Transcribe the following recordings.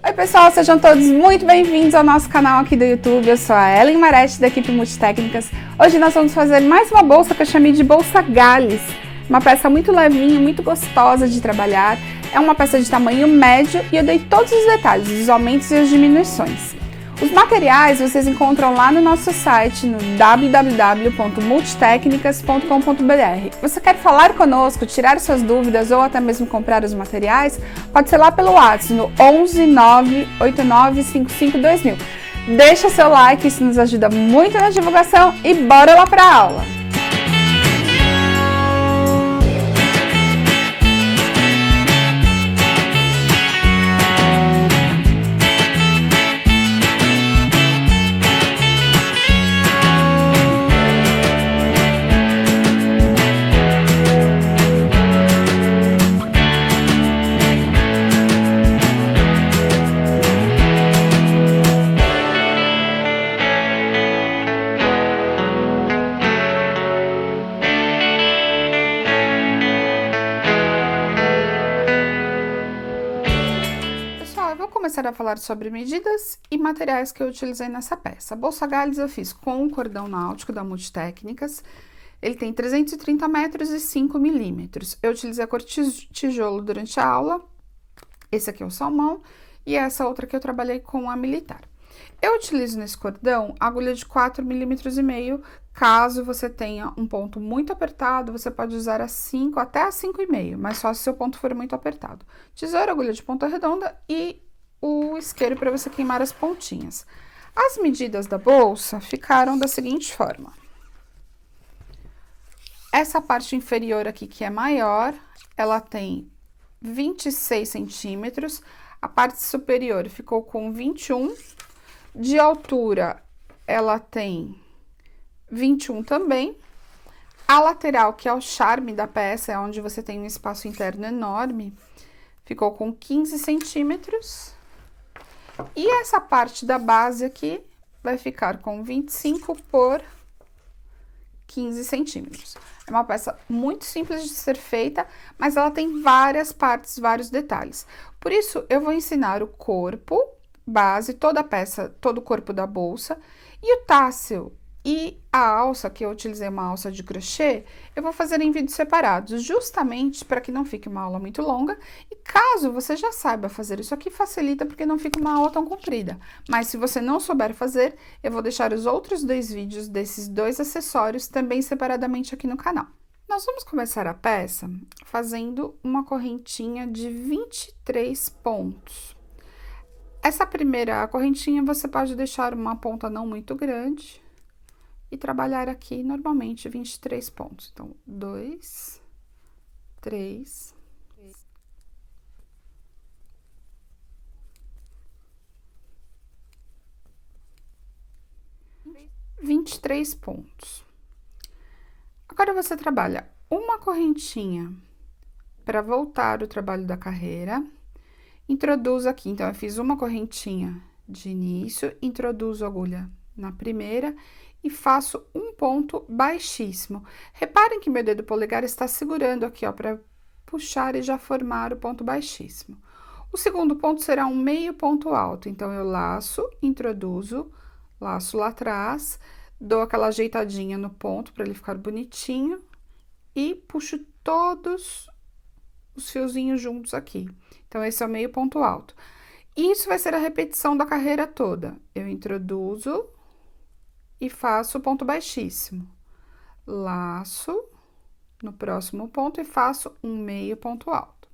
Oi pessoal, sejam todos muito bem-vindos ao nosso canal aqui do YouTube. Eu sou a Ellen Maretti, da equipe Multitécnicas. Hoje nós vamos fazer mais uma bolsa que eu chamei de bolsa Gales. Uma peça muito levinha, muito gostosa de trabalhar. É uma peça de tamanho médio e eu dei todos os detalhes, os aumentos e as diminuições. Os materiais vocês encontram lá no nosso site, no www.multitecnicas.com.br. Você quer falar conosco, tirar suas dúvidas ou até mesmo comprar os materiais? Pode ser lá pelo WhatsApp, no 11 98955 2000. Deixa seu like, isso nos ajuda muito na divulgação e bora lá para a aula! Começar a falar sobre medidas e materiais que eu utilizei nessa peça. A bolsa Gales eu fiz com o cordão náutico da Multitécnicas. Ele tem 330 metros e 5 milímetros. Eu utilizei a cor tijolo durante a aula. Esse aqui é o salmão e essa outra que eu trabalhei com a militar. Eu utilizo nesse cordão agulha de 4,5 milímetros. Caso você tenha um ponto muito apertado, você pode usar a 5 até a 5,5, mas só se seu ponto for muito apertado. Tesoura, agulha de ponta redonda e o isqueiro para você queimar as pontinhas. As medidas da bolsa ficaram da seguinte forma. Essa parte inferior aqui, que é maior, ela tem 26 centímetros. A parte superior ficou com 21. De altura, ela tem 21 também. A lateral, que é o charme da peça, é onde você tem um espaço interno enorme, ficou com 15 centímetros. E essa parte da base aqui vai ficar com 25 por 15 centímetros. É uma peça muito simples de ser feita, mas ela tem várias partes, vários detalhes. Por isso, eu vou ensinar o corpo, base, toda a peça, todo o corpo da bolsa, e o tassel e a alça, que eu utilizei uma alça de crochê, eu vou fazer em vídeos separados, justamente para que não fique uma aula muito longa. E caso você já saiba fazer isso aqui, facilita porque não fica uma aula tão comprida. Mas se você não souber fazer, eu vou deixar os outros dois vídeos desses dois acessórios também separadamente aqui no canal. Nós vamos começar a peça fazendo uma correntinha de 23 pontos. Essa primeira correntinha você pode deixar uma ponta não muito grande e trabalhar aqui normalmente 23 pontos. Então, 2, 3, 23 pontos. Agora, você trabalha uma correntinha para voltar o trabalho da carreira. Introduz aqui, então, eu fiz uma correntinha de início, introduzo a agulha na primeira e faço um ponto baixíssimo. Reparem que meu dedo polegar está segurando aqui, ó, para puxar e já formar o ponto baixíssimo. O segundo ponto será um meio ponto alto, então, eu laço, introduzo, laço lá atrás, dou aquela ajeitadinha no ponto para ele ficar bonitinho e puxo todos os fiozinhos juntos aqui. Então, esse é o meio ponto alto. Isso vai ser a repetição da carreira toda. Eu introduzo e faço o ponto baixíssimo. Laço no próximo ponto e faço um meio ponto alto.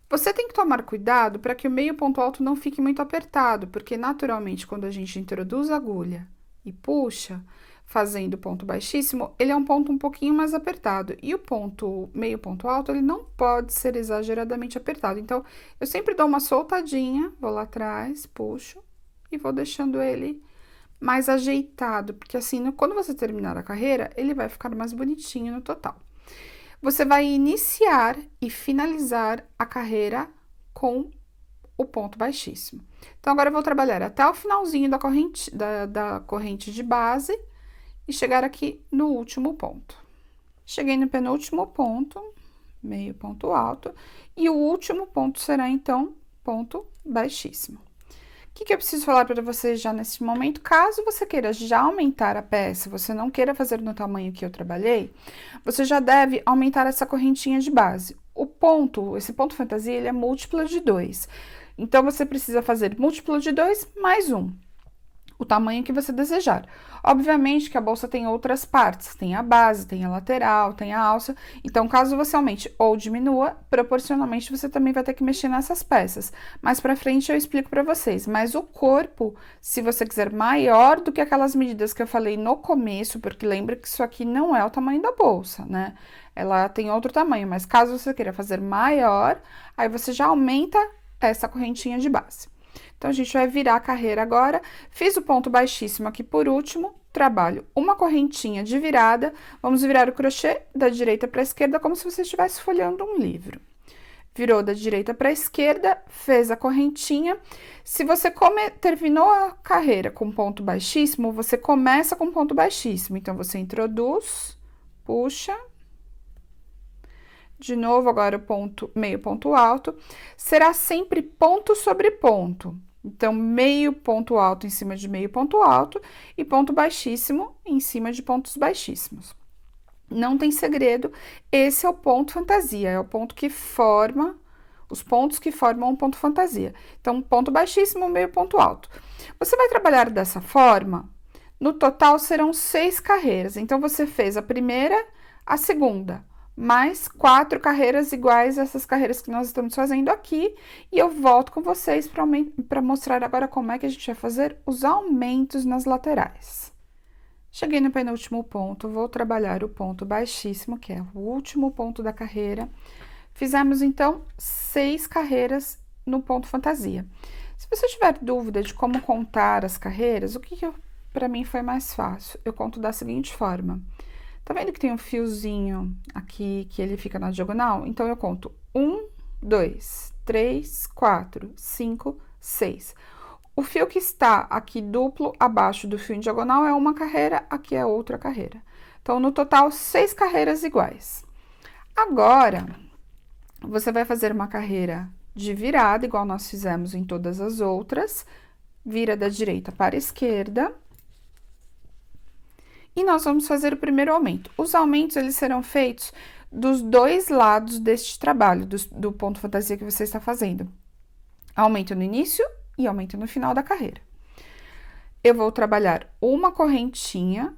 Você tem que tomar cuidado para que o meio ponto alto não fique muito apertado, porque naturalmente quando a gente introduz a agulha e puxa, fazendo ponto baixíssimo, ele é um ponto um pouquinho mais apertado. E o ponto, meio ponto alto, ele não pode ser exageradamente apertado. Então, eu sempre dou uma soltadinha, vou lá atrás, puxo e vou deixando ele mais ajeitado, porque assim, quando você terminar a carreira, ele vai ficar mais bonitinho no total. Você vai iniciar e finalizar a carreira com o ponto baixíssimo. Então, agora eu vou trabalhar até o finalzinho da corrente de base e chegar aqui no último ponto. Cheguei no penúltimo ponto, meio ponto alto, e o último ponto será, então, ponto baixíssimo. O que eu preciso falar para vocês já nesse momento? Caso você queira já aumentar a peça, você não queira fazer no tamanho que eu trabalhei, você já deve aumentar essa correntinha de base. Esse ponto fantasia, ele é múltiplo de 2. Então, você precisa fazer múltiplo de 2 mais 1. O tamanho que você desejar. Obviamente que a bolsa tem outras partes, tem a base, tem a lateral, tem a alça. Então, caso você aumente ou diminua, proporcionalmente você também vai ter que mexer nessas peças. Mais pra frente eu explico pra vocês. Mas o corpo, se você quiser maior do que aquelas medidas que eu falei no começo, porque lembra que isso aqui não é o tamanho da bolsa, né? Ela tem outro tamanho, mas caso você queira fazer maior, aí você já aumenta essa correntinha de base. Então, a gente vai virar a carreira agora. Fiz o ponto baixíssimo aqui por último, trabalho uma correntinha de virada. Vamos virar o crochê da direita para a esquerda, como se você estivesse folheando um livro. Virou da direita para a esquerda, fez a correntinha. Se você terminou a carreira com ponto baixíssimo, você começa com ponto baixíssimo. Então, você introduz, puxa. De novo, agora o ponto, meio ponto alto. Será sempre ponto sobre ponto. Então, meio ponto alto em cima de meio ponto alto e ponto baixíssimo em cima de pontos baixíssimos. Não tem segredo, esse é o ponto fantasia, é o ponto que forma, os pontos que formam um ponto fantasia. Então, ponto baixíssimo, meio ponto alto. Você vai trabalhar dessa forma, no total serão 6 carreiras. Então, você fez a primeira, a segunda, mais 4 carreiras iguais a essas carreiras que nós estamos fazendo aqui. E eu volto com vocês para mostrar agora como é que a gente vai fazer os aumentos nas laterais. Cheguei no penúltimo ponto, vou trabalhar o ponto baixíssimo, que é o último ponto da carreira. Fizemos, então, 6 carreiras no ponto fantasia. Se você tiver dúvida de como contar as carreiras, o que para mim foi mais fácil? Eu conto da seguinte forma. Tá vendo que tem um fiozinho aqui que ele fica na diagonal? Então, eu conto 1, 2, 3, 4, 5, 6. O fio que está aqui duplo abaixo do fio em diagonal é uma carreira, aqui é outra carreira. Então, no total, 6 carreiras iguais. Agora, você vai fazer uma carreira de virada, igual nós fizemos em todas as outras. Vira da direita para a esquerda. E nós vamos fazer o primeiro aumento. Os aumentos, eles serão feitos dos dois lados deste trabalho, do ponto fantasia que você está fazendo. Aumento no início e aumento no final da carreira. Eu vou trabalhar uma correntinha,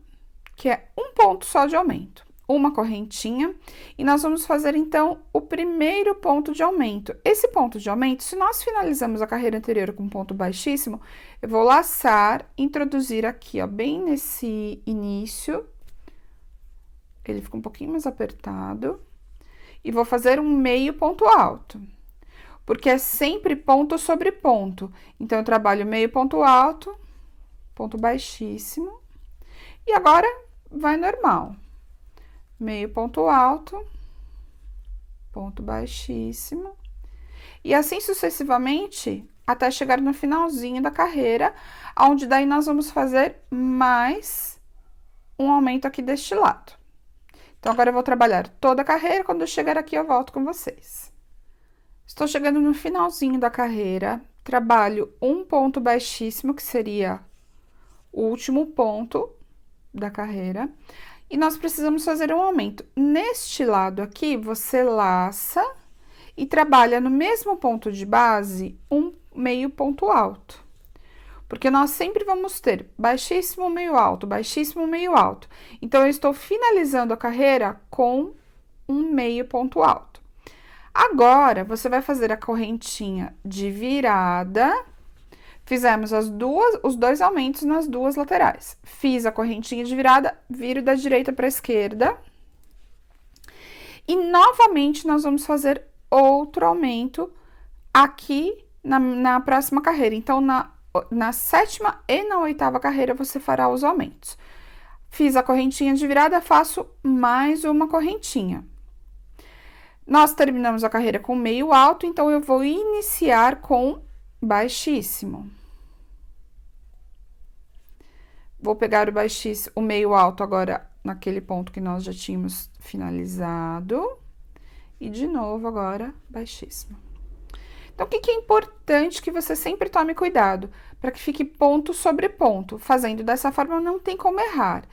que é um ponto só de aumento. Uma correntinha, e nós vamos fazer, então, o primeiro ponto de aumento. Esse ponto de aumento, se nós finalizamos a carreira anterior com um ponto baixíssimo, eu vou laçar, introduzir aqui, ó, bem nesse início. Ele fica um pouquinho mais apertado. E vou fazer um meio ponto alto. Porque é sempre ponto sobre ponto. Então, eu trabalho meio ponto alto, ponto baixíssimo. E agora, vai normal. Meio ponto alto, ponto baixíssimo, e assim sucessivamente, até chegar no finalzinho da carreira, onde daí nós vamos fazer mais um aumento aqui deste lado. Então, agora eu vou trabalhar toda a carreira, quando eu chegar aqui eu volto com vocês. Estou chegando no finalzinho da carreira, trabalho um ponto baixíssimo, que seria o último ponto da carreira. E nós precisamos fazer um aumento. Neste lado aqui, você laça e trabalha no mesmo ponto de base um meio ponto alto. Porque nós sempre vamos ter baixíssimo, meio alto, baixíssimo, meio alto. Então, eu estou finalizando a carreira com um meio ponto alto. Agora, você vai fazer a correntinha de virada. Fizemos os dois aumentos nas duas laterais. Fiz a correntinha de virada, viro da direita para a esquerda. E, novamente, nós vamos fazer outro aumento aqui na próxima carreira. Então, na sétima e na oitava carreira, você fará os aumentos. Fiz a correntinha de virada, faço mais uma correntinha. Nós terminamos a carreira com meio alto, então, eu vou iniciar com baixíssimo. Vou pegar o baixíssimo, o meio alto agora naquele ponto que nós já tínhamos finalizado. E de novo agora, baixíssimo. Então, o que que é importante que você sempre tome cuidado? Para que fique ponto sobre ponto. Fazendo dessa forma, não tem como errar.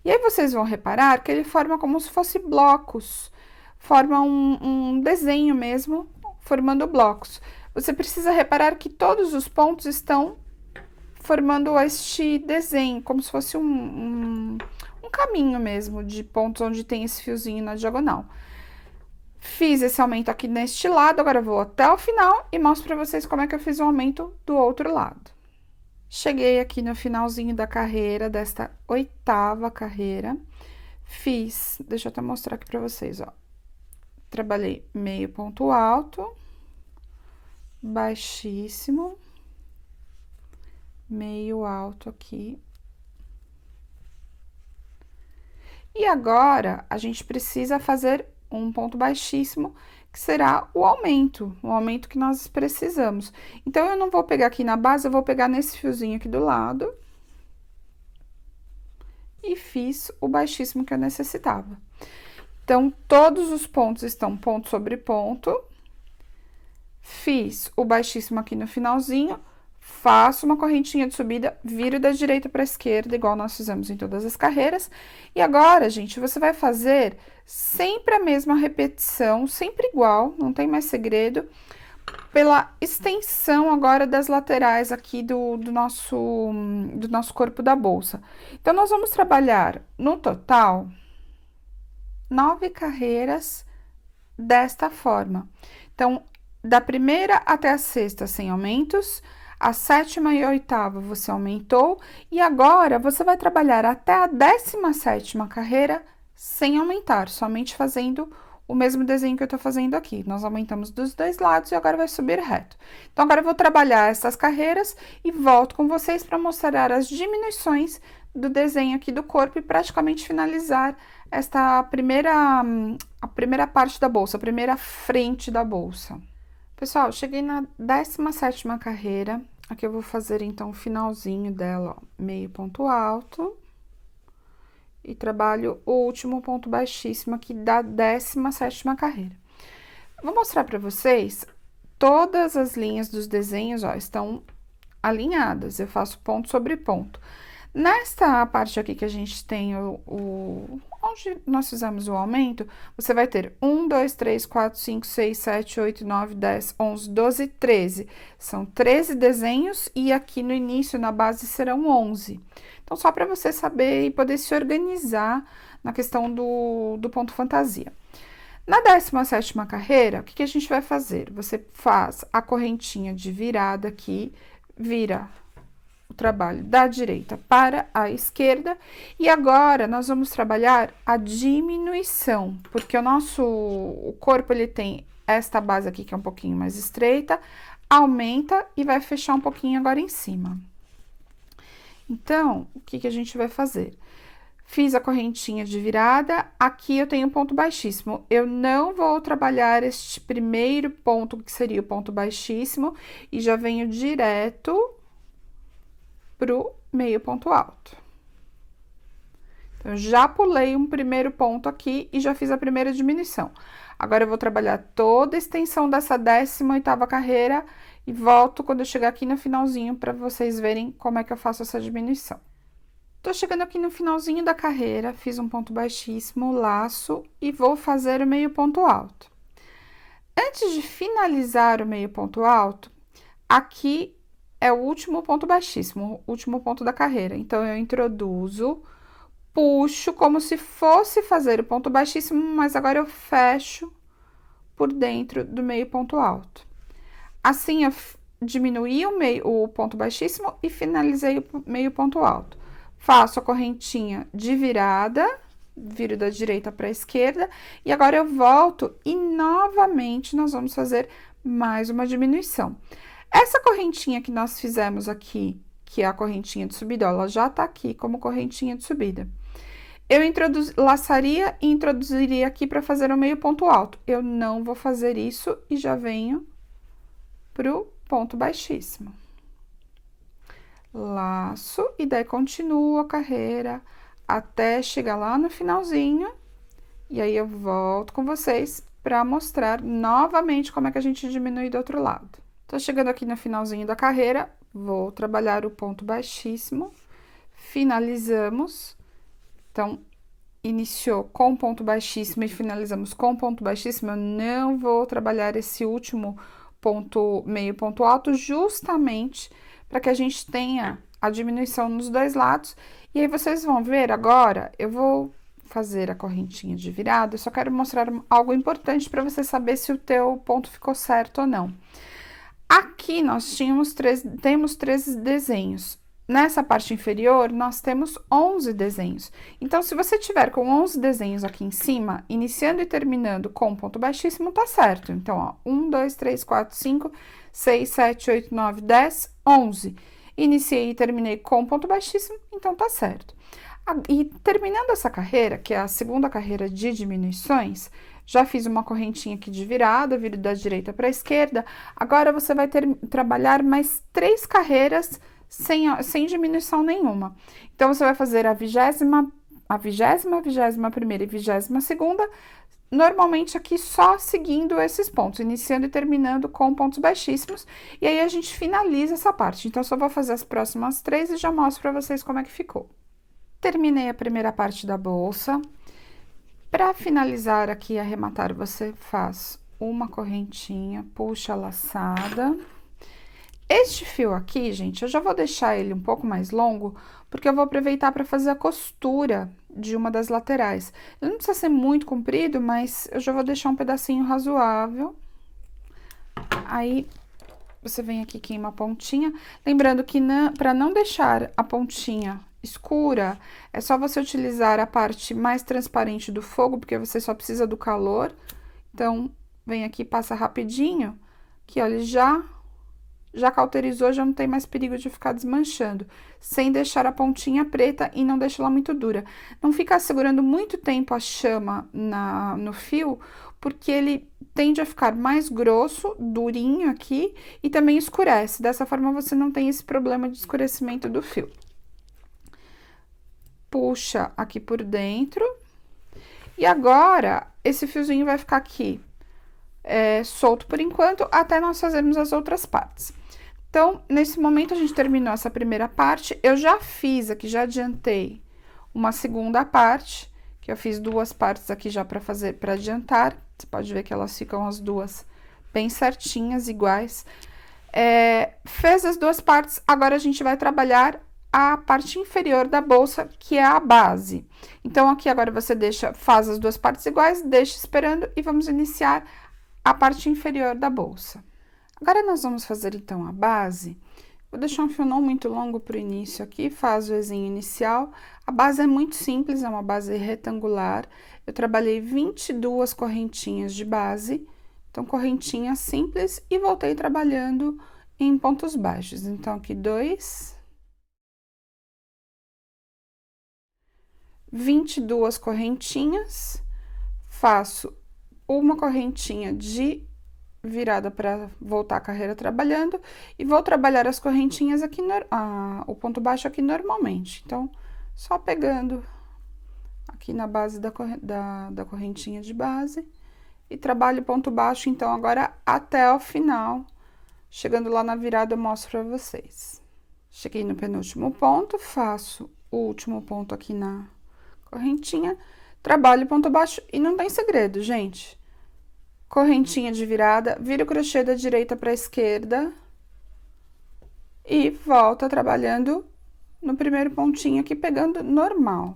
E aí, vocês vão reparar que ele forma como se fosse blocos. Forma um desenho mesmo, formando blocos. Você precisa reparar que todos os pontos estão formando este desenho, como se fosse um caminho mesmo de pontos onde tem esse fiozinho na diagonal. Fiz esse aumento aqui neste lado, agora eu vou até o final e mostro pra vocês como é que eu fiz o aumento do outro lado. Cheguei aqui no finalzinho da carreira, desta 8ª carreira, deixa eu até mostrar aqui pra vocês, ó. Trabalhei meio ponto alto, baixíssimo, meio alto aqui. E agora, a gente precisa fazer um ponto baixíssimo, que será o aumento que nós precisamos. Então, eu não vou pegar aqui na base, eu vou pegar nesse fiozinho aqui do lado. E fiz o baixíssimo que eu necessitava. Então, todos os pontos estão ponto sobre ponto. Fiz o baixíssimo aqui no finalzinho. Faço uma correntinha de subida, viro da direita para a esquerda, igual nós fizemos em todas as carreiras. E agora, gente, você vai fazer sempre a mesma repetição, sempre igual, não tem mais segredo, pela extensão agora das laterais aqui do nosso corpo da bolsa. Então, nós vamos trabalhar, no total, 9 carreiras desta forma. Então, da primeira até a sexta, sem aumentos. A 7ª e a 8ª você aumentou, e agora você vai trabalhar até a 17ª carreira sem aumentar, somente fazendo o mesmo desenho que eu tô fazendo aqui. Nós aumentamos dos dois lados e agora vai subir reto. Então, agora eu vou trabalhar essas carreiras e volto com vocês para mostrar as diminuições do desenho aqui do corpo e praticamente finalizar esta a primeira parte da bolsa, a primeira frente da bolsa. Pessoal, cheguei na 17ª carreira, aqui eu vou fazer, então, o finalzinho dela, ó, meio ponto alto, e trabalho o último ponto baixíssimo aqui da 17ª carreira. Vou mostrar pra vocês, todas as linhas dos desenhos, ó, estão alinhadas, eu faço ponto sobre ponto. Nesta parte aqui que a gente tem onde nós fizemos o aumento, você vai ter 1, 2, 3, 4, 5, 6, 7, 8, 9, 10, 11, 12, 13. São 13 desenhos e aqui no início, na base, serão 11. Então, só para você saber e poder se organizar na questão do ponto fantasia. Na 17ª carreira, o que a gente vai fazer? Você faz a correntinha de virada aqui, vira o trabalho da direita para a esquerda, e agora nós vamos trabalhar a diminuição, porque o corpo ele tem esta base aqui que é um pouquinho mais estreita, aumenta e vai fechar um pouquinho agora em cima. Então, o que a gente vai fazer? Fiz a correntinha de virada, aqui eu tenho um ponto baixíssimo. Eu não vou trabalhar este primeiro ponto, que seria o ponto baixíssimo, e já venho direto pro meio ponto alto. Então, eu já pulei um primeiro ponto aqui e já fiz a primeira diminuição. Agora, eu vou trabalhar toda a extensão dessa 18ª carreira e volto quando eu chegar aqui no finalzinho para vocês verem como é que eu faço essa diminuição. Tô chegando aqui no finalzinho da carreira, fiz um ponto baixíssimo, laço e vou fazer o meio ponto alto. Antes de finalizar o meio ponto alto, aqui é o último ponto baixíssimo, o último ponto da carreira. Então, eu introduzo, puxo como se fosse fazer o ponto baixíssimo, mas agora eu fecho por dentro do meio ponto alto. Assim, eu diminuí o ponto baixíssimo e finalizei o meio ponto alto. Faço a correntinha de virada, viro da direita para a esquerda, e agora eu volto e novamente nós vamos fazer mais uma diminuição. Essa correntinha que nós fizemos aqui, que é a correntinha de subida, ó, ela já tá aqui como correntinha de subida. Eu laçaria e introduziria aqui para fazer o meio ponto alto. Eu não vou fazer isso e já venho pro ponto baixíssimo. Laço e daí continuo a carreira até chegar lá no finalzinho. E aí, eu volto com vocês para mostrar novamente como é que a gente diminui do outro lado. Tô chegando aqui no finalzinho da carreira, vou trabalhar o ponto baixíssimo, finalizamos. Então, iniciou com ponto baixíssimo e finalizamos com ponto baixíssimo, eu não vou trabalhar esse último ponto, meio ponto alto, justamente para que a gente tenha a diminuição nos dois lados. E aí, vocês vão ver agora, eu vou fazer a correntinha de virada, eu só quero mostrar algo importante para você saber se o teu ponto ficou certo ou não. Aqui, nós temos 13 desenhos. Nessa parte inferior, nós temos 11 desenhos. Então, se você tiver com 11 desenhos aqui em cima, iniciando e terminando com ponto baixíssimo, tá certo. Então, ó, 1, 2, 3, 4, 5, 6, 7, 8, 9, 10, 11. Iniciei e terminei com ponto baixíssimo, então tá certo. E terminando essa carreira, que é a segunda carreira de diminuições, já fiz uma correntinha aqui de virada, viro da direita para a esquerda. Agora, você vai trabalhar mais 3 carreiras sem diminuição nenhuma. Então, você vai fazer a 20ª, 21ª e 22ª, normalmente aqui só seguindo esses pontos, iniciando e terminando com pontos baixíssimos. E aí, a gente finaliza essa parte. Então, só vou fazer as próximas 3 e já mostro para vocês como é que ficou. Terminei a primeira parte da bolsa. Para finalizar aqui e arrematar, você faz uma correntinha, puxa a laçada. Este fio aqui, gente, eu já vou deixar ele um pouco mais longo, porque eu vou aproveitar para fazer a costura de uma das laterais. Ele não precisa ser muito comprido, mas eu já vou deixar um pedacinho razoável. Aí, você vem aqui, queima a pontinha. Lembrando que para não deixar a pontinha escura, é só você utilizar a parte mais transparente do fogo, porque você só precisa do calor. Então, vem aqui, passa rapidinho, que olha, já cauterizou, já não tem mais perigo de ficar desmanchando, sem deixar a pontinha preta e não deixar ela muito dura. Não ficar segurando muito tempo a chama no fio, porque ele tende a ficar mais grosso, durinho aqui, e também escurece. Dessa forma, você não tem esse problema de escurecimento do fio. Puxa aqui por dentro. E agora, esse fiozinho vai ficar aqui solto por enquanto, até nós fazermos as outras partes. Então, nesse momento, a gente terminou essa primeira parte. Eu já fiz aqui, já adiantei uma segunda parte, que eu fiz 2 partes aqui já para adiantar. Você pode ver que elas ficam as duas bem certinhas, iguais. Fez as 2 partes, agora a gente vai trabalhar a parte inferior da bolsa, que é a base. Então, aqui agora você faz as 2 partes iguais, deixa esperando e vamos iniciar a parte inferior da bolsa. Agora, nós vamos fazer, então, a base. Vou deixar um fio não muito longo pro início aqui, faz o Ezinho inicial. A base é muito simples, é uma base retangular. Eu trabalhei 22 correntinhas de base, então, correntinha simples, e voltei trabalhando em pontos baixos. Então, aqui 2... 22 correntinhas, faço uma correntinha de virada para voltar a carreira trabalhando, e vou trabalhar as correntinhas aqui, o ponto baixo aqui normalmente. Então, só pegando aqui na base da correntinha de base, e trabalho ponto baixo, então, agora até o final. Chegando lá na virada, eu mostro para vocês. Cheguei no penúltimo ponto, faço o último ponto aqui na correntinha, trabalho ponto baixo e não tem segredo, gente. Correntinha de virada, vira o crochê da direita para a esquerda e volta trabalhando no primeiro pontinho aqui, pegando normal.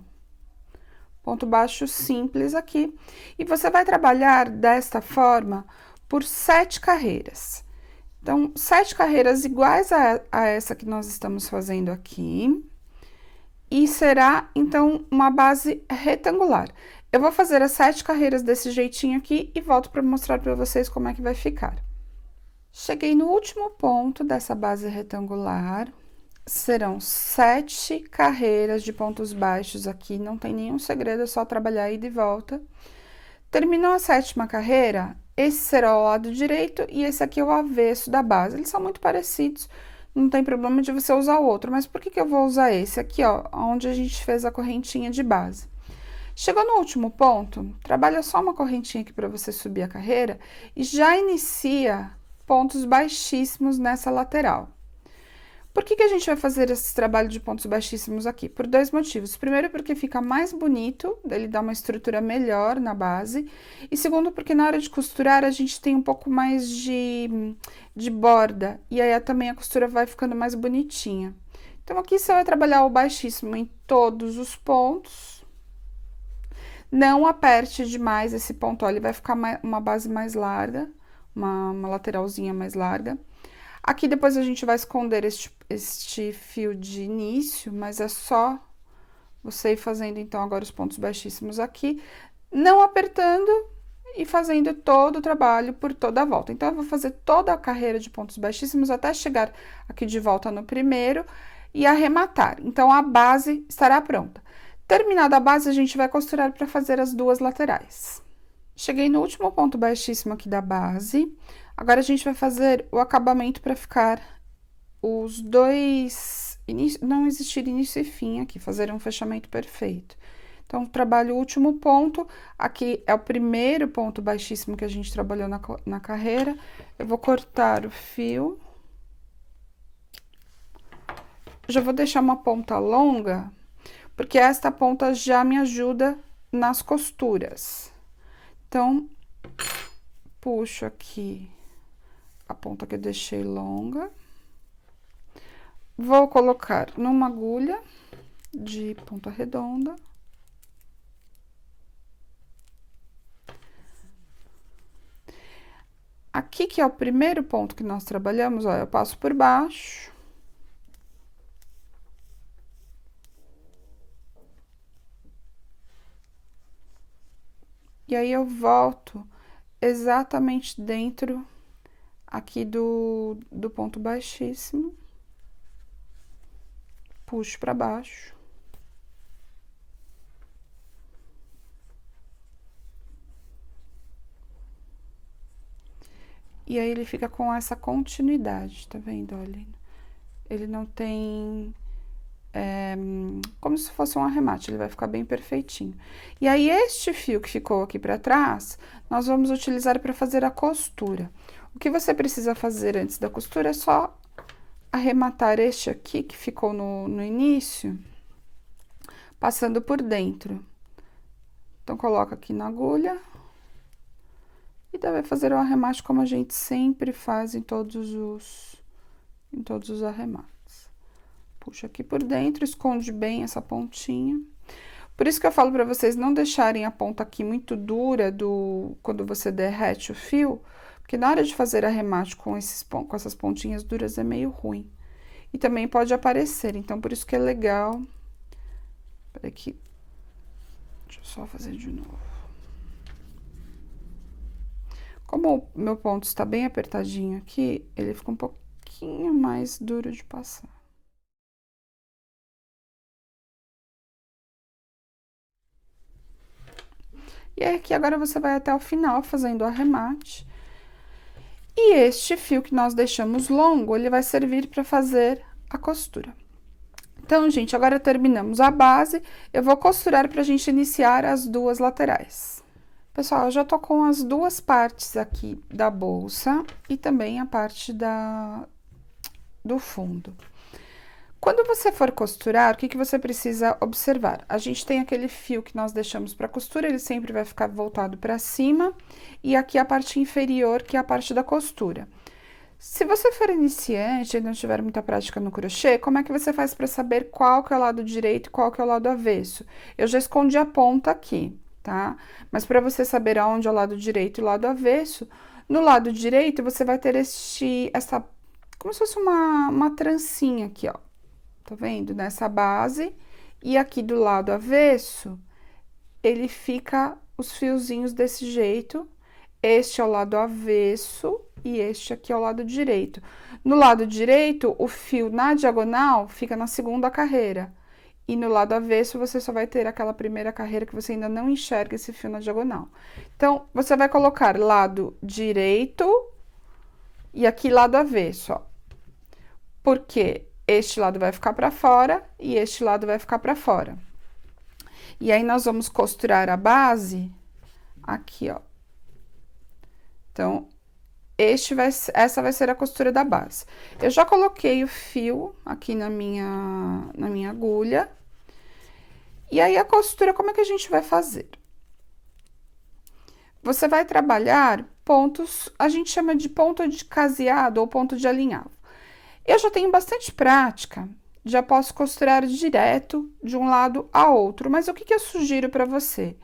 Ponto baixo simples aqui. E você vai trabalhar desta forma por 7 carreiras. Então, 7 carreiras iguais a essa que nós estamos fazendo aqui. E será, então, uma base retangular. Eu vou fazer as 7 carreiras desse jeitinho aqui e volto para mostrar para vocês como é que vai ficar. Cheguei no último ponto dessa base retangular. Serão 7 carreiras de pontos baixos aqui, não tem nenhum segredo, é só trabalhar ida e volta. Terminou a 7ª carreira, esse será o lado direito e esse aqui é o avesso da base. Eles são muito parecidos. Não tem problema de você usar o outro, mas por que eu vou usar esse aqui, ó, onde a gente fez a correntinha de base? Chegou no último ponto, trabalha só uma correntinha aqui para você subir a carreira e já inicia pontos baixíssimos nessa lateral. Por que a gente vai fazer esse trabalho de pontos baixíssimos aqui? Por dois motivos. Primeiro, porque fica mais bonito, ele dá uma estrutura melhor na base. E segundo, porque na hora de costurar, a gente tem um pouco mais de borda. E aí também a costura vai ficando mais bonitinha. Então, aqui você vai trabalhar o baixíssimo em todos os pontos. Não aperte demais esse ponto, ó, ele vai ficar uma base mais larga, uma lateralzinha mais larga. Aqui depois a gente vai esconder este fio de início, mas é só você ir fazendo, então, agora os pontos baixíssimos aqui, não apertando e fazendo todo o trabalho por toda a volta. Então, eu vou fazer toda a carreira de pontos baixíssimos até chegar aqui de volta no primeiro e arrematar. Então, a base estará pronta. Terminada a base, a gente vai costurar para fazer as duas laterais. Cheguei no último ponto baixíssimo aqui da base. Agora, a gente vai fazer o acabamento para ficar os dois... não existir início e fim aqui, fazer um fechamento perfeito. Então, trabalho o último ponto. Aqui é o primeiro ponto baixíssimo que a gente trabalhou na carreira. Eu vou cortar o fio. Já vou deixar uma ponta longa, porque esta ponta já me ajuda nas costuras. Então, puxo aqui a ponta que eu deixei longa. Vou colocar numa agulha de ponta redonda. Aqui, que é o primeiro ponto que nós trabalhamos, ó, eu passo por baixo. E aí, eu volto exatamente dentro aqui do ponto baixíssimo. Puxo para baixo. E aí, ele fica com essa continuidade, tá vendo? Olha, ele não tem... como se fosse um arremate, ele vai ficar bem perfeitinho. E aí, este fio que ficou aqui para trás, nós vamos utilizar para fazer a costura. O que você precisa fazer antes da costura é só arrematar este aqui, que ficou no início, passando por dentro. Então, coloca aqui na agulha. E daí vai fazer o arremate como a gente sempre faz em todos os arremates. Puxa aqui por dentro, esconde bem essa pontinha. Por isso que eu falo pra vocês não deixarem a ponta aqui muito dura quando você derrete o fio, porque na hora de fazer arremate com essas pontinhas duras é meio ruim. E também pode aparecer, então por isso que é legal. Peraí aqui. Deixa eu só fazer de novo. Como o meu ponto está bem apertadinho aqui, ele fica um pouquinho mais duro de passar. E aí, aqui agora você vai até o final fazendo o arremate. E este fio que nós deixamos longo, ele vai servir para fazer a costura. Então, gente, agora terminamos a base, eu vou costurar pra gente iniciar as duas laterais. Pessoal, eu já tô com as duas partes aqui da bolsa e também a parte do fundo. Quando você for costurar, o que você precisa observar? A gente tem aquele fio que nós deixamos para costura, ele sempre vai ficar voltado para cima, e aqui a parte inferior, que é a parte da costura. Se você for iniciante e não tiver muita prática no crochê, como é que você faz para saber qual que é o lado direito e qual que é o lado avesso? Eu já escondi a ponta aqui, tá? Mas para você saber aonde é o lado direito e o lado avesso, no lado direito você vai ter como se fosse uma trancinha aqui, ó. Tá vendo? Nessa base. E aqui do lado avesso, ele fica os fiozinhos desse jeito. Este é o lado avesso e este aqui é o lado direito. No lado direito, o fio na diagonal fica na segunda carreira. E no lado avesso, você só vai ter aquela primeira carreira que você ainda não enxerga esse fio na diagonal. Então, você vai colocar lado direito e aqui lado avesso, ó. Porque este lado vai ficar para fora e este lado vai ficar para fora. E aí, nós vamos costurar a base aqui, ó. Então, essa vai ser a costura da base. Eu já coloquei o fio aqui na minha agulha. E aí, a costura, como é que a gente vai fazer? Você vai trabalhar pontos, a gente chama de ponto de caseado ou ponto de alinhavo. Eu já tenho bastante prática, já posso costurar direto de um lado a outro, mas o que eu sugiro para você?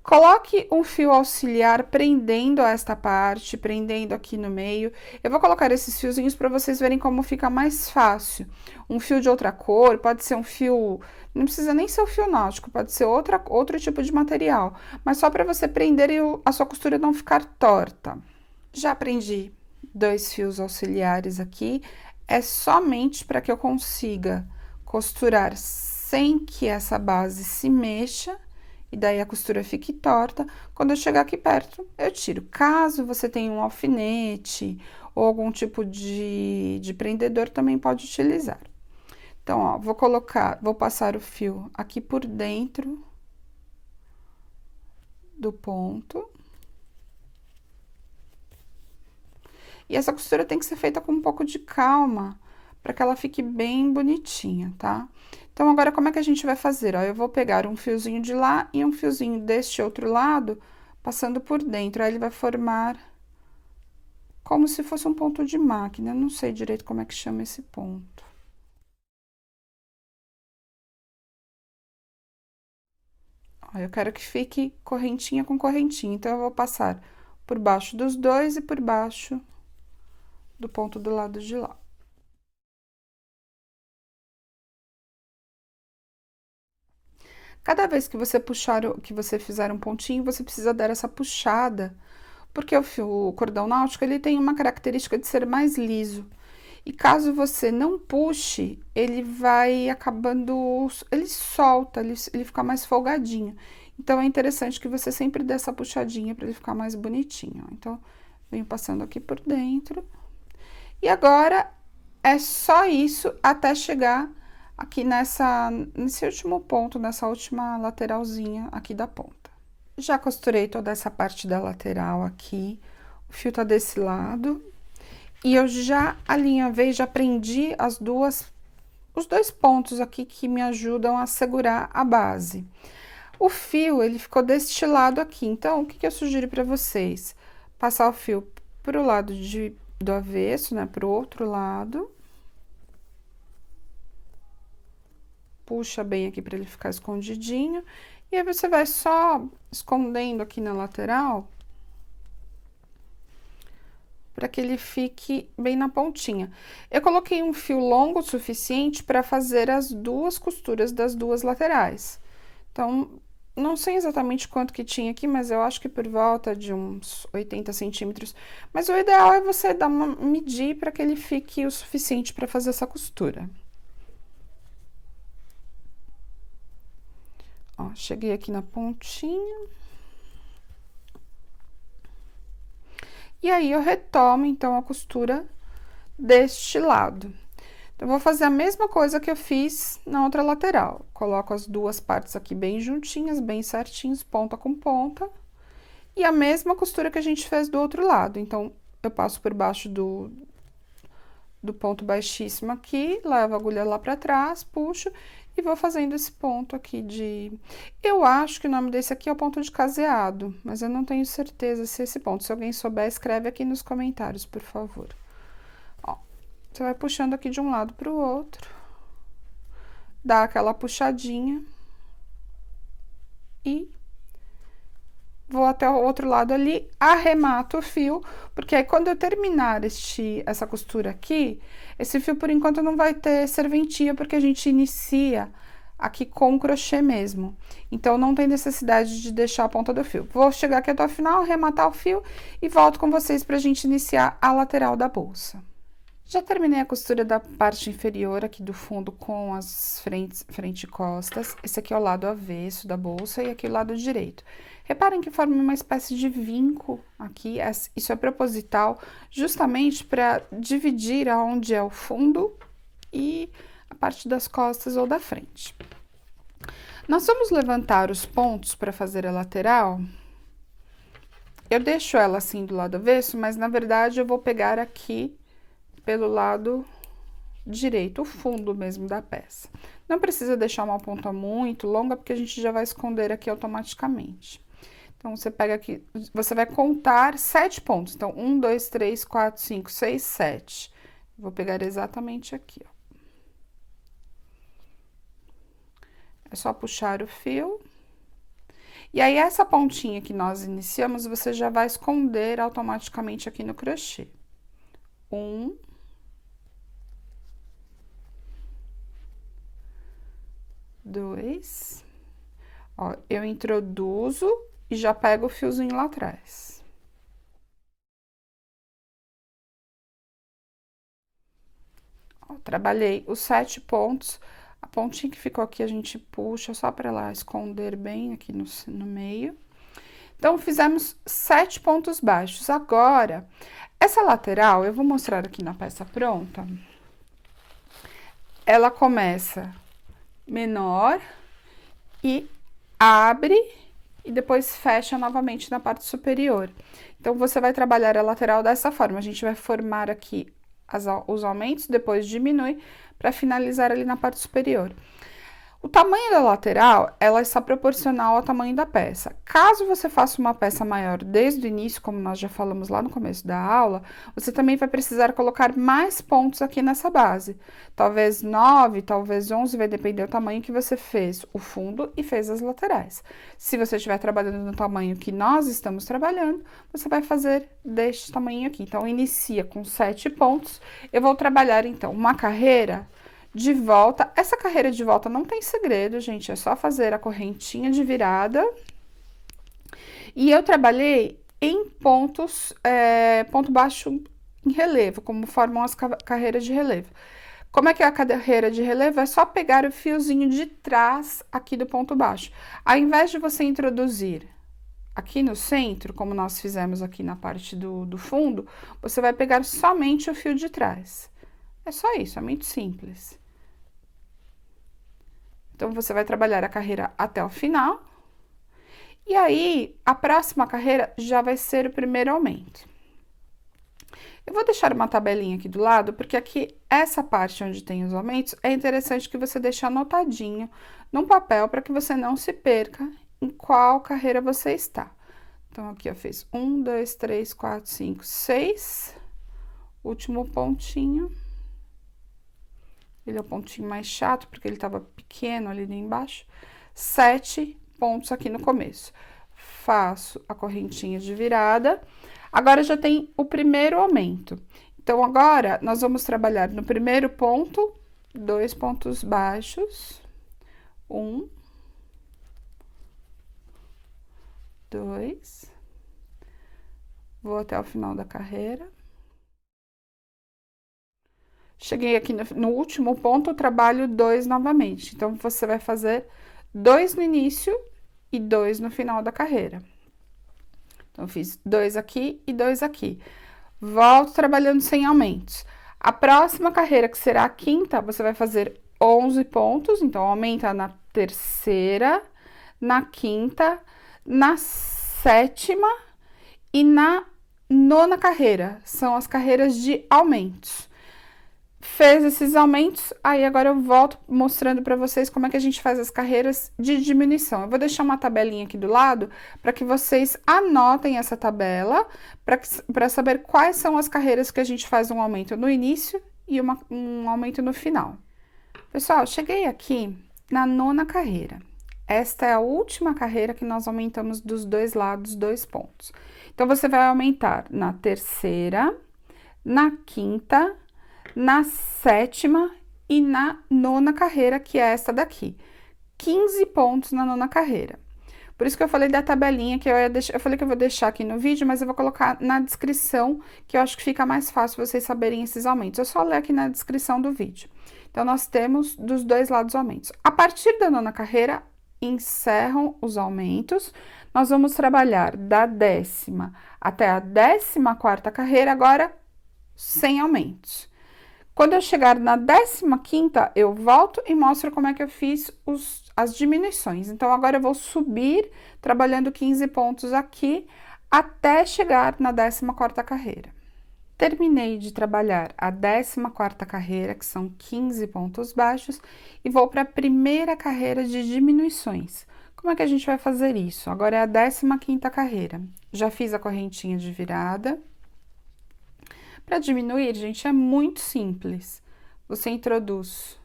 Coloque um fio auxiliar prendendo esta parte, prendendo aqui no meio. Eu vou colocar esses fiozinhos para vocês verem como fica mais fácil. Um fio de outra cor, pode ser um fio, não precisa nem ser o fio náutico, pode ser outro tipo de material, mas só para você prender e a sua costura não ficar torta. Já prendi 2 fios auxiliares aqui, é somente para que eu consiga costurar sem que essa base se mexa. E daí a costura fique torta. Quando eu chegar aqui perto, eu tiro. Caso você tenha um alfinete ou algum tipo de prendedor, também pode utilizar. Então, ó, vou passar o fio aqui por dentro do ponto. E essa costura tem que ser feita com um pouco de calma, para que ela fique bem bonitinha, tá? Então, agora, como é que a gente vai fazer? Ó, eu vou pegar um fiozinho de lá e um fiozinho deste outro lado, passando por dentro. Aí, ele vai formar como se fosse um ponto de máquina. Eu não sei direito como é que chama esse ponto. Ó, eu quero que fique correntinha com correntinha. Então, eu vou passar por baixo dos dois e por baixo do ponto do lado de lá. Cada vez que você puxar, que você fizer um pontinho, você precisa dar essa puxada, porque o cordão náutico, ele tem uma característica de ser mais liso. E caso você não puxe, ele vai acabando, ele solta, ele fica mais folgadinho. Então, é interessante que você sempre dê essa puxadinha para ele ficar mais bonitinho. Então, venho passando aqui por dentro. E agora, é só isso até chegar aqui nesse último ponto, nessa última lateralzinha aqui da ponta. Já costurei toda essa parte da lateral aqui, o fio tá desse lado, e eu já alinhavei, já prendi os dois pontos aqui que me ajudam a segurar a base. O fio, ele ficou deste lado aqui, então, o que eu sugiro para vocês? Passar o fio pro lado do avesso, né, pro outro lado. Puxa bem aqui para ele ficar escondidinho. E aí, você vai só escondendo aqui na lateral, para que ele fique bem na pontinha. Eu coloquei um fio longo o suficiente para fazer as duas costuras das duas laterais. Então, não sei exatamente quanto que tinha aqui, mas eu acho que por volta de uns 80 centímetros. Mas o ideal é você medir para que ele fique o suficiente para fazer essa costura. Ó, cheguei aqui na pontinha. E aí, eu retomo, então, a costura deste lado. Então, eu vou fazer a mesma coisa que eu fiz na outra lateral. Coloco as duas partes aqui bem juntinhas, bem certinhos, ponta com ponta. E a mesma costura que a gente fez do outro lado. Então, eu passo por baixo do ponto baixíssimo aqui, levo a agulha lá pra trás, puxo e vou fazendo esse ponto aqui eu acho que o nome desse aqui é o ponto de caseado, mas eu não tenho certeza se é esse ponto. Se alguém souber, escreve aqui nos comentários, por favor. Ó, você vai puxando aqui de um lado pro outro, dá aquela puxadinha e vou até o outro lado ali, arremato o fio, porque aí quando eu terminar essa costura aqui, esse fio por enquanto não vai ter serventia, porque a gente inicia aqui com crochê mesmo. Então, não tem necessidade de deixar a ponta do fio. Vou chegar aqui até o final, arrematar o fio e volto com vocês pra gente iniciar a lateral da bolsa. Já terminei a costura da parte inferior aqui do fundo com as frente e costas. Esse aqui é o lado avesso da bolsa e aqui o lado direito. Reparem que forma uma espécie de vinco aqui, isso é proposital, justamente para dividir aonde é o fundo e a parte das costas ou da frente. Nós vamos levantar os pontos para fazer a lateral Eu deixo ela assim do lado avesso, mas na verdade eu vou pegar aqui pelo lado direito, o fundo mesmo da peça. Não precisa deixar uma ponta muito longa, porque a gente já vai esconder aqui automaticamente. Então, você pega aqui, você vai contar 7 pontos. Então, 1, 2, 3, 4, 5, 6, 7. Vou pegar exatamente aqui, ó. É só puxar o fio. E aí, essa pontinha que nós iniciamos, você já vai esconder automaticamente aqui no crochê. 1. 2. Ó, eu introduzo e já pego o fiozinho lá atrás. Ó, trabalhei os 7 pontos. A pontinha que ficou aqui, a gente puxa só para ela esconder bem aqui no meio. Então, fizemos 7 pontos baixos. Agora, essa lateral, eu vou mostrar aqui na peça pronta. Ela começa menor e abre e depois fecha novamente na parte superior. Então, você vai trabalhar a lateral dessa forma. A gente vai formar aqui os aumentos, depois diminui para finalizar ali na parte superior. O tamanho da lateral, ela está proporcional ao tamanho da peça. Caso você faça uma peça maior desde o início, como nós já falamos lá no começo da aula, você também vai precisar colocar mais pontos aqui nessa base. Talvez 9, talvez 11, vai depender do tamanho que você fez o fundo e fez as laterais. Se você estiver trabalhando no tamanho que nós estamos trabalhando, você vai fazer deste tamanho aqui. Então, inicia com 7 pontos. Eu vou trabalhar, então, uma carreira de volta. Essa carreira de volta não tem segredo, gente, é só fazer a correntinha de virada. E eu trabalhei em pontos, ponto baixo em relevo, como formam as carreiras de relevo. Como é que é a carreira de relevo? É só pegar o fiozinho de trás aqui do ponto baixo. Ao invés de você introduzir aqui no centro, como nós fizemos aqui na parte do fundo, você vai pegar somente o fio de trás. É só isso, é muito simples. Então, você vai trabalhar a carreira até o final. E aí, a próxima carreira já vai ser o primeiro aumento. Eu vou deixar uma tabelinha aqui do lado, porque aqui, essa parte onde tem os aumentos, é interessante que você deixe anotadinho num papel, para que você não se perca em qual carreira você está. Então, aqui eu fiz 1, 2, 3, 4, 5, 6. Último pontinho. Ele é o pontinho mais chato, porque ele tava pequeno ali embaixo. 7 pontos aqui no começo. Faço a correntinha de virada. Agora, já tem o primeiro aumento. Então, agora, nós vamos trabalhar no primeiro ponto, 2 pontos baixos. 1, 2. Vou até o final da carreira. Cheguei aqui no último ponto, eu trabalho 2 novamente. Então, você vai fazer 2 no início e 2 no final da carreira. Então, eu fiz 2 aqui e 2 aqui. Volto trabalhando sem aumentos. A próxima carreira, que será a quinta, você vai fazer 11 pontos. Então, aumenta na terceira, na quinta, na sétima e na nona carreira. São as carreiras de aumentos. Fez esses aumentos, aí agora eu volto mostrando para vocês como é que a gente faz as carreiras de diminuição. Eu vou deixar uma tabelinha aqui do lado para que vocês anotem essa tabela para saber quais são as carreiras que a gente faz um aumento no início e um aumento no final. Pessoal, cheguei aqui na nona carreira. Esta é a última carreira que nós aumentamos dos dois lados 2 pontos. Então, você vai aumentar na terceira, na quinta, na sétima e na nona carreira, que é essa daqui. 15 pontos na nona carreira. Por isso que eu falei da tabelinha, que eu falei que eu vou deixar aqui no vídeo, mas eu vou colocar na descrição, que eu acho que fica mais fácil vocês saberem esses aumentos. É só ler aqui na descrição do vídeo. Então, nós temos dos dois lados aumentos. A partir da nona carreira, encerram os aumentos. Nós vamos trabalhar da 10ª até a 14ª carreira, agora sem aumentos. Quando eu chegar na 15ª, eu volto e mostro como é que eu fiz as diminuições. Então, agora eu vou subir, trabalhando 15 pontos aqui, até chegar na 14ª carreira. Terminei de trabalhar a 14ª carreira, que são 15 pontos baixos, e vou para a primeira carreira de diminuições. Como é que a gente vai fazer isso? Agora é a 15ª carreira. Já fiz a correntinha de virada. Para diminuir, gente, é muito simples. Você introduz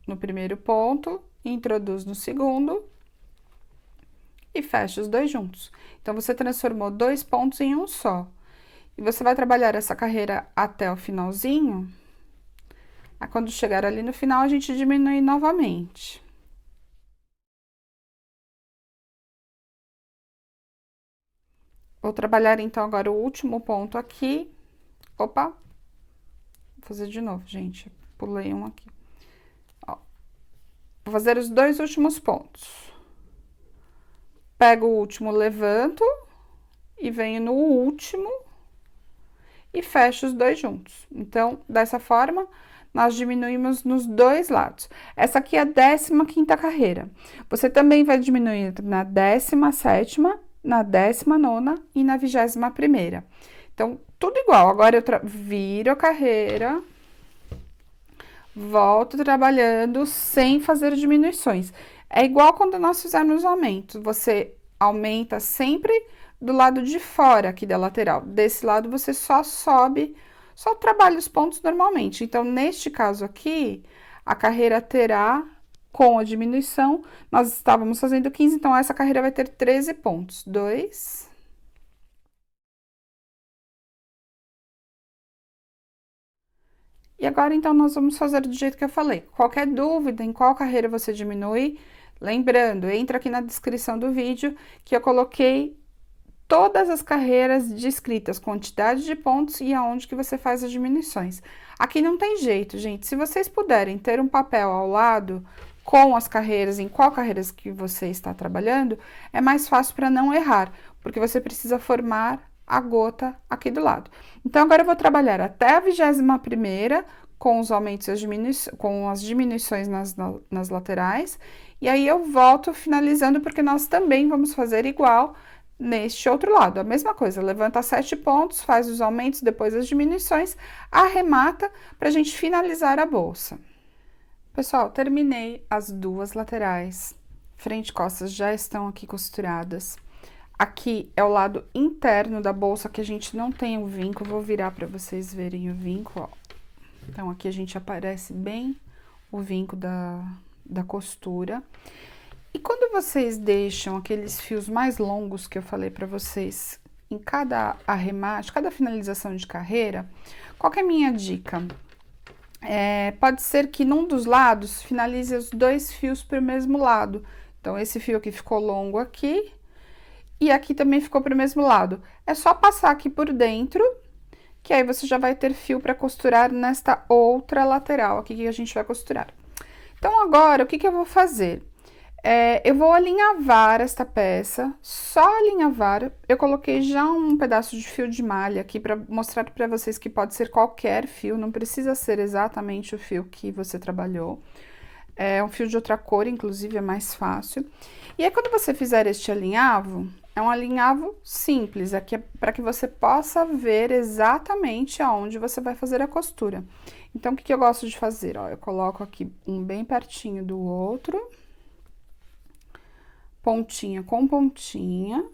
no primeiro ponto, introduz no segundo e fecha os dois juntos. Então, você transformou dois pontos em um só. E você vai trabalhar essa carreira até o finalzinho. Aí, quando chegar ali no final, a gente diminui novamente. Vou trabalhar, então, agora o último ponto aqui. Opa! Vou fazer de novo, gente. Pulei um aqui. Ó. Vou fazer os dois últimos pontos. Pego o último, levanto e venho no último e fecho os dois juntos. Então, dessa forma, nós diminuímos nos dois lados. Essa aqui é a 15ª carreira. Você também vai diminuir na 17ª, na 19ª e na 21ª. Então, tudo igual. Agora, eu viro a carreira, volto trabalhando sem fazer diminuições. É igual quando nós fizermos o aumento. Você aumenta sempre do lado de fora aqui da lateral. Desse lado, você só sobe, só trabalha os pontos normalmente. Então, neste caso aqui, a carreira terá, com a diminuição, nós estávamos fazendo 15, então essa carreira vai ter 13 pontos. 2. E agora, então, nós vamos fazer do jeito que eu falei. Qualquer dúvida em qual carreira você diminui, lembrando, entra aqui na descrição do vídeo que eu coloquei todas as carreiras descritas, quantidade de pontos e aonde que você faz as diminuições. Aqui não tem jeito, gente. Se vocês puderem ter um papel ao lado com as carreiras, em qual carreiras que você está trabalhando, é mais fácil para não errar, porque você precisa formar a gota aqui do lado. Então, agora eu vou trabalhar até a 21ª com os aumentos e com as diminuições nas laterais, e aí eu volto finalizando, porque nós também vamos fazer igual neste outro lado. A mesma coisa, levanta 7 pontos, faz os aumentos, depois as diminuições, arremata para a gente finalizar a bolsa. Pessoal, terminei as duas laterais, frente e costas já estão aqui costuradas. Aqui é o lado interno da bolsa, que a gente não tem o vinco, vou virar para vocês verem o vinco, ó. Então, aqui a gente aparece bem o vinco da costura. E quando vocês deixam aqueles fios mais longos que eu falei para vocês, em cada arremate, cada finalização de carreira, qual que é a minha dica? Pode ser que num dos lados finalize os dois fios para o mesmo lado. Então, esse fio aqui ficou longo aqui, e aqui também ficou para o mesmo lado. É só passar aqui por dentro, que aí você já vai ter fio para costurar nesta outra lateral aqui que a gente vai costurar. Então, agora, o que eu vou fazer? Eu vou alinhavar esta peça, só alinhavar. Eu coloquei já um pedaço de fio de malha aqui para mostrar para vocês que pode ser qualquer fio, não precisa ser exatamente o fio que você trabalhou. É um fio de outra cor, inclusive, é mais fácil. E aí, quando você fizer este alinhavo, é um alinhavo simples, aqui é para que você possa ver exatamente aonde você vai fazer a costura. Então, o que eu gosto de fazer? Ó, eu coloco aqui um bem pertinho do outro, pontinha com pontinha.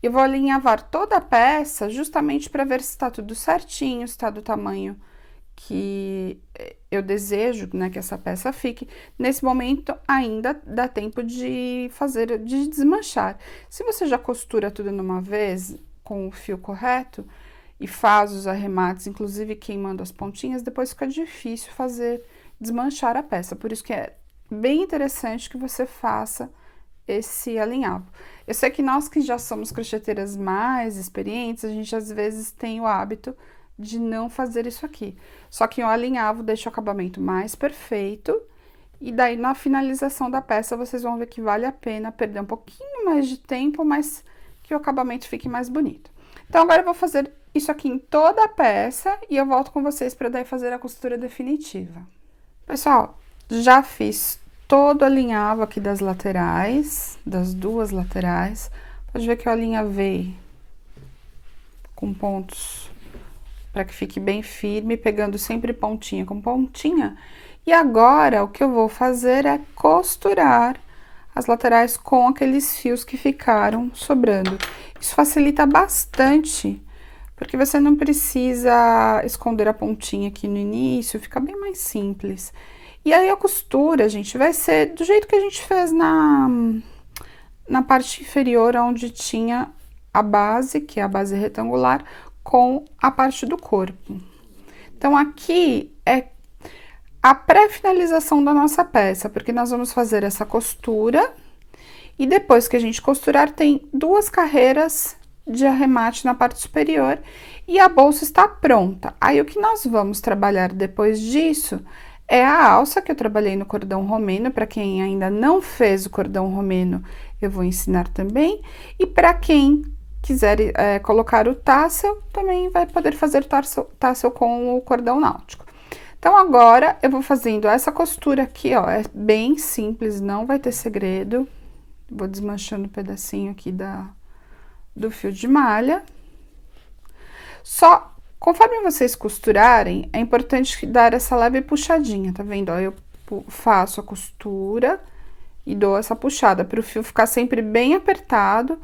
Eu vou alinhavar toda a peça justamente para ver se está tudo certinho, se está do tamanho que eu desejo, né, que essa peça fique. Nesse momento, ainda dá tempo de de desmanchar. Se você já costura tudo numa vez, com o fio correto, e faz os arremates, inclusive queimando as pontinhas, depois fica difícil desmanchar a peça. Por isso que é bem interessante que você faça esse alinhavo. Eu sei que nós que já somos crocheteiras mais experientes, a gente às vezes tem o hábito de não fazer isso aqui. Só que o alinhavo deixa o acabamento mais perfeito, e daí na finalização da peça vocês vão ver que vale a pena perder um pouquinho mais de tempo, mas que o acabamento fique mais bonito. Então, agora eu vou fazer isso aqui em toda a peça e eu volto com vocês para daí fazer a costura definitiva. Pessoal, já fiz todo alinhavo aqui das laterais, das duas laterais. Pode ver que eu alinhavei com pontos para que fique bem firme, pegando sempre pontinha com pontinha. E agora, o que eu vou fazer é costurar as laterais com aqueles fios que ficaram sobrando. Isso facilita bastante, porque você não precisa esconder a pontinha aqui no início, fica bem mais simples. E aí, a costura, gente, vai ser do jeito que a gente fez na parte inferior, onde tinha a base, que é a base retangular, com a parte do corpo. Então, aqui é a pré-finalização da nossa peça, porque nós vamos fazer essa costura e depois que a gente costurar, tem duas carreiras de arremate na parte superior e a bolsa está pronta. Aí, o que nós vamos trabalhar depois disso é a alça, que eu trabalhei no cordão romeno. Para quem ainda não fez o cordão romeno, eu vou ensinar também. E para quem quiser colocar o tassel, também vai poder fazer tassel com o cordão náutico. Então, agora, eu vou fazendo essa costura aqui, ó, é bem simples, não vai ter segredo. Vou desmanchando um pedacinho aqui do fio de malha. Só, conforme vocês costurarem, é importante dar essa leve puxadinha, tá vendo? Ó, eu faço a costura e dou essa puxada, para o fio ficar sempre bem apertado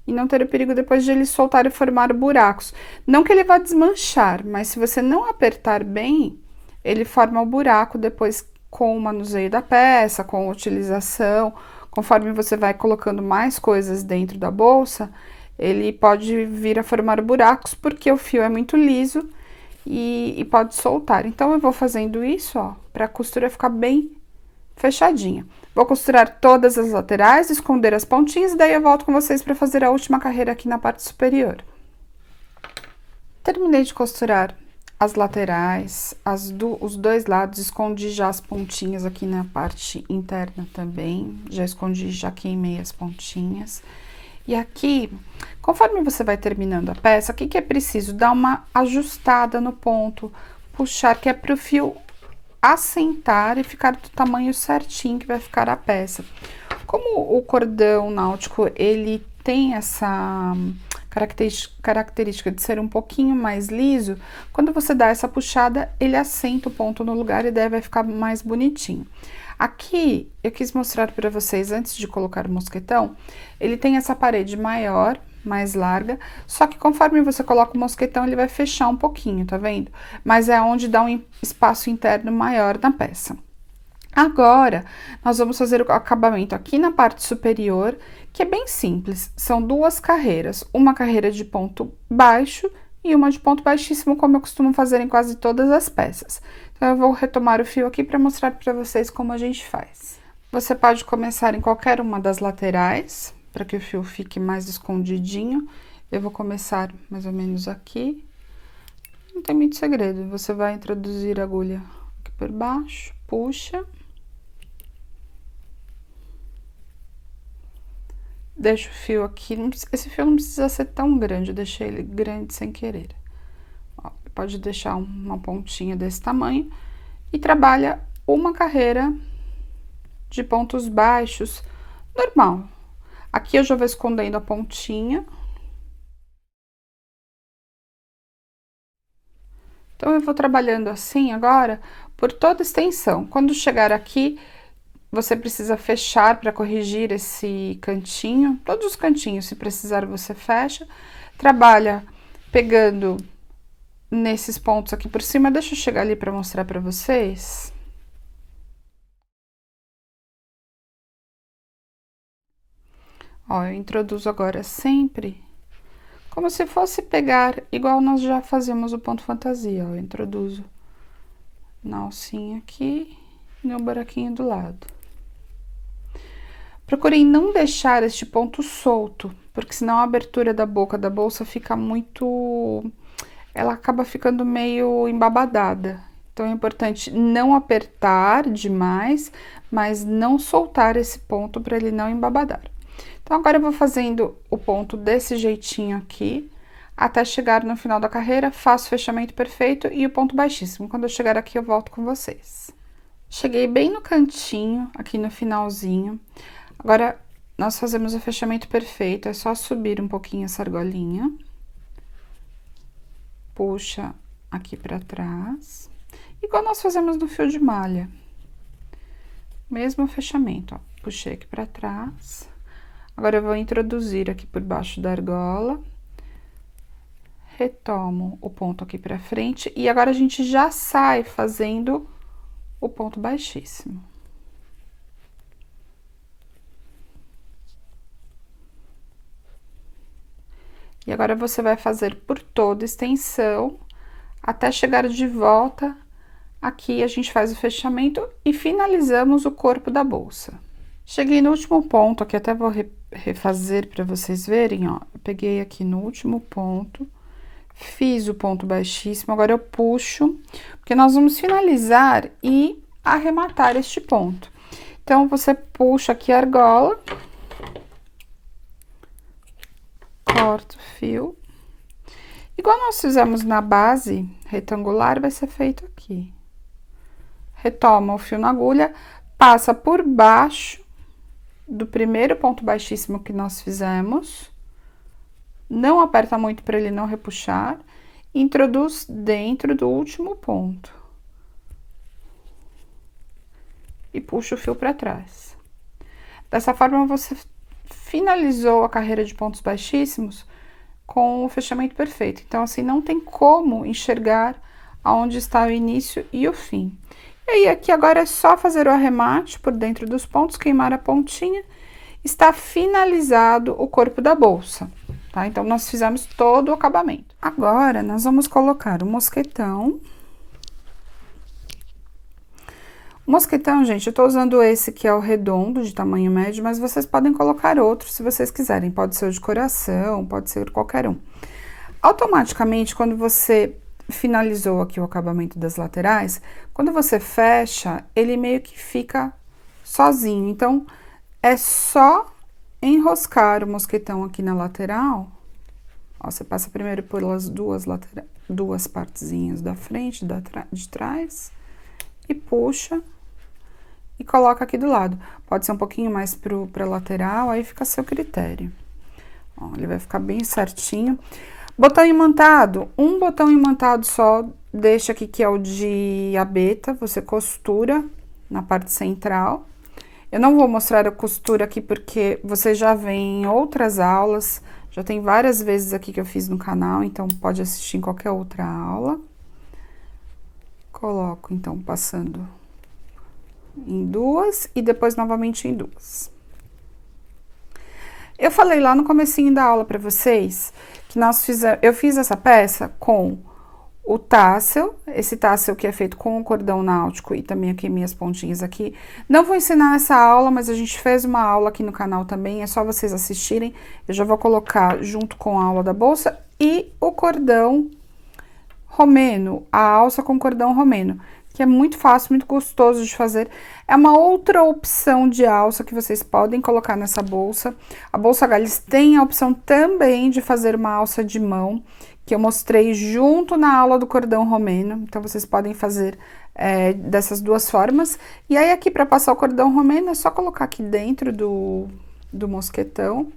e não ter o perigo depois de ele soltar e formar buracos. Não que ele vá desmanchar, mas se você não apertar bem, ele forma o buraco depois com o manuseio da peça, com a utilização. Conforme você vai colocando mais coisas dentro da bolsa, ele pode vir a formar buracos, porque o fio é muito liso e pode soltar. Então, eu vou fazendo isso, ó, para a costura ficar bem fechadinha. Vou costurar todas as laterais, esconder as pontinhas, e daí eu volto com vocês para fazer a última carreira aqui na parte superior. Terminei de costurar as laterais, os dois lados, escondi já as pontinhas aqui na parte interna também, já escondi, já queimei as pontinhas. E aqui, conforme você vai terminando a peça, o que é preciso? Dar uma ajustada no ponto, puxar, que é para o fio assentar e ficar do tamanho certinho que vai ficar a peça. Como o cordão náutico, ele tem essa característica de ser um pouquinho mais liso, quando você dá essa puxada, ele assenta o ponto no lugar e daí vai ficar mais bonitinho. Aqui, eu quis mostrar para vocês, antes de colocar o mosquetão, ele tem essa parede maior, mais larga, só que conforme você coloca o mosquetão, ele vai fechar um pouquinho, tá vendo? Mas é onde dá um espaço interno maior na peça. Agora, nós vamos fazer o acabamento aqui na parte superior, que é bem simples. São duas carreiras, uma carreira de ponto baixo e uma de ponto baixíssimo, como eu costumo fazer em quase todas as peças. Então, eu vou retomar o fio aqui para mostrar para vocês como a gente faz. Você pode começar em qualquer uma das laterais, para que o fio fique mais escondidinho. Eu vou começar mais ou menos aqui. Não tem muito segredo, você vai introduzir a agulha aqui por baixo, puxa. Deixa o fio aqui, esse fio não precisa ser tão grande, eu deixei ele grande sem querer. Ó, pode deixar uma pontinha desse tamanho e trabalha uma carreira de pontos baixos, normal. Aqui eu já vou escondendo a pontinha. Então, eu vou trabalhando assim agora por toda a extensão. Quando chegar aqui, você precisa fechar para corrigir esse cantinho, todos os cantinhos, se precisar você fecha. Trabalha pegando nesses pontos aqui por cima, deixa eu chegar ali para mostrar para vocês. Ó, eu introduzo agora sempre como se fosse pegar, igual nós já fazemos o ponto fantasia, ó, eu introduzo na alcinha aqui e no buraquinho do lado. Procurem não deixar este ponto solto, porque senão a abertura da boca da bolsa fica muito... ela acaba ficando meio embabadada. Então, é importante não apertar demais, mas não soltar esse ponto para ele não embabadar. Então, agora eu vou fazendo o ponto desse jeitinho aqui, até chegar no final da carreira, faço o fechamento perfeito e o ponto baixíssimo. Quando eu chegar aqui, eu volto com vocês. Cheguei bem no cantinho, aqui no finalzinho. Agora, nós fazemos o fechamento perfeito, é só subir um pouquinho essa argolinha. Puxa aqui pra trás. Igual nós fazemos no fio de malha. Mesmo fechamento, ó. Puxei aqui pra trás. Agora, eu vou introduzir aqui por baixo da argola. Retomo o ponto aqui pra frente. E agora, a gente já sai fazendo o ponto baixíssimo. E agora, você vai fazer por toda a extensão, até chegar de volta. Aqui, a gente faz o fechamento e finalizamos o corpo da bolsa. Cheguei no último ponto, aqui até vou refazer para vocês verem, ó. Eu peguei aqui no último ponto, fiz o ponto baixíssimo, agora eu puxo, porque nós vamos finalizar e arrematar este ponto. Então, você puxa aqui a argola, corta o fio. Igual nós fizemos na base retangular, vai ser feito aqui. Retoma o fio na agulha, passa por baixo do primeiro ponto baixíssimo que nós fizemos. Não aperta muito para ele não repuxar. Introduz dentro do último ponto. E puxa o fio para trás. Dessa forma, você finalizou a carreira de pontos baixíssimos com o fechamento perfeito. Então, assim, não tem como enxergar aonde está o início e o fim. E aí, aqui agora é só fazer o arremate por dentro dos pontos, queimar a pontinha. Está finalizado o corpo da bolsa, tá? Então, nós fizemos todo o acabamento. Agora, nós vamos colocar o mosquetão. O mosquetão, gente, eu tô usando esse que é o redondo, de tamanho médio, mas vocês podem colocar outro se vocês quiserem. Pode ser o de coração, pode ser qualquer um. Automaticamente, quando você finalizou aqui o acabamento das laterais, quando você fecha, ele meio que fica sozinho. Então, é só enroscar o mosquetão aqui na lateral. Ó, você passa primeiro pelas duas partezinhas da frente, de trás, e puxa e coloca aqui do lado. Pode ser um pouquinho mais pra lateral, aí fica a seu critério. Ó, ele vai ficar bem certinho. Botão imantado, um botão imantado só, deixa aqui que é o de abeta, você costura na parte central. Eu não vou mostrar a costura aqui porque você já vê em outras aulas, já tem várias vezes aqui que eu fiz no canal, então pode assistir em qualquer outra aula. Coloco, então, passando em duas e depois novamente em duas. Eu falei lá no comecinho da aula pra vocês que eu fiz essa peça com o tassel, esse tassel que é feito com o cordão náutico e também aqui minhas pontinhas aqui. Não vou ensinar nessa aula, mas a gente fez uma aula aqui no canal também, é só vocês assistirem. Eu já vou colocar junto com a aula da bolsa e o cordão romeno, a alça com cordão romeno, que é muito fácil, muito gostoso de fazer. É uma outra opção de alça que vocês podem colocar nessa bolsa. A Bolsa Galles tem a opção também de fazer uma alça de mão, que eu mostrei junto na aula do cordão romeno. Então, vocês podem fazer dessas duas formas. E aí, aqui, para passar o cordão romeno, é só colocar aqui dentro do mosquetão.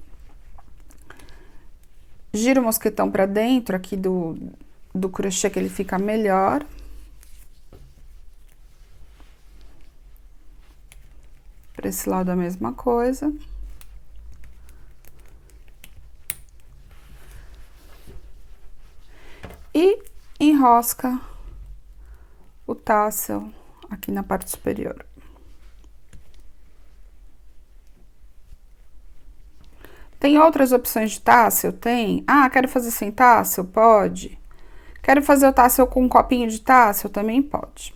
Gira o mosquetão para dentro aqui do crochê, que ele fica melhor. Para esse lado a mesma coisa. E enrosca o tassel aqui na parte superior. Tem outras opções de tassel? Tem. Ah, quero fazer sem tassel? Pode. Quero fazer o tassel com um copinho de tassel? Também pode.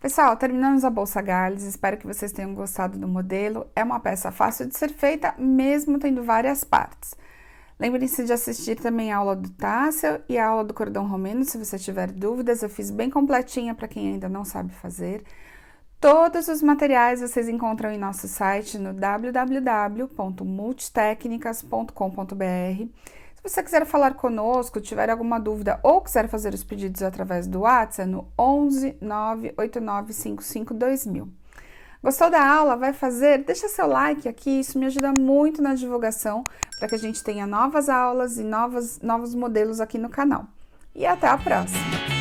Pessoal, terminamos a Bolsa Galles, espero que vocês tenham gostado do modelo. É uma peça fácil de ser feita, mesmo tendo várias partes. Lembrem-se de assistir também a aula do tassel e a aula do cordão romeno, se você tiver dúvidas. Eu fiz bem completinha para quem ainda não sabe fazer. Todos os materiais vocês encontram em nosso site no www.multitecnicas.com.br. Se você quiser falar conosco, tiver alguma dúvida ou quiser fazer os pedidos através do WhatsApp, no 11 98955 2000. Gostou da aula? Vai fazer? Deixa seu like aqui, isso me ajuda muito na divulgação para que a gente tenha novas aulas e novos modelos aqui no canal. E até a próxima!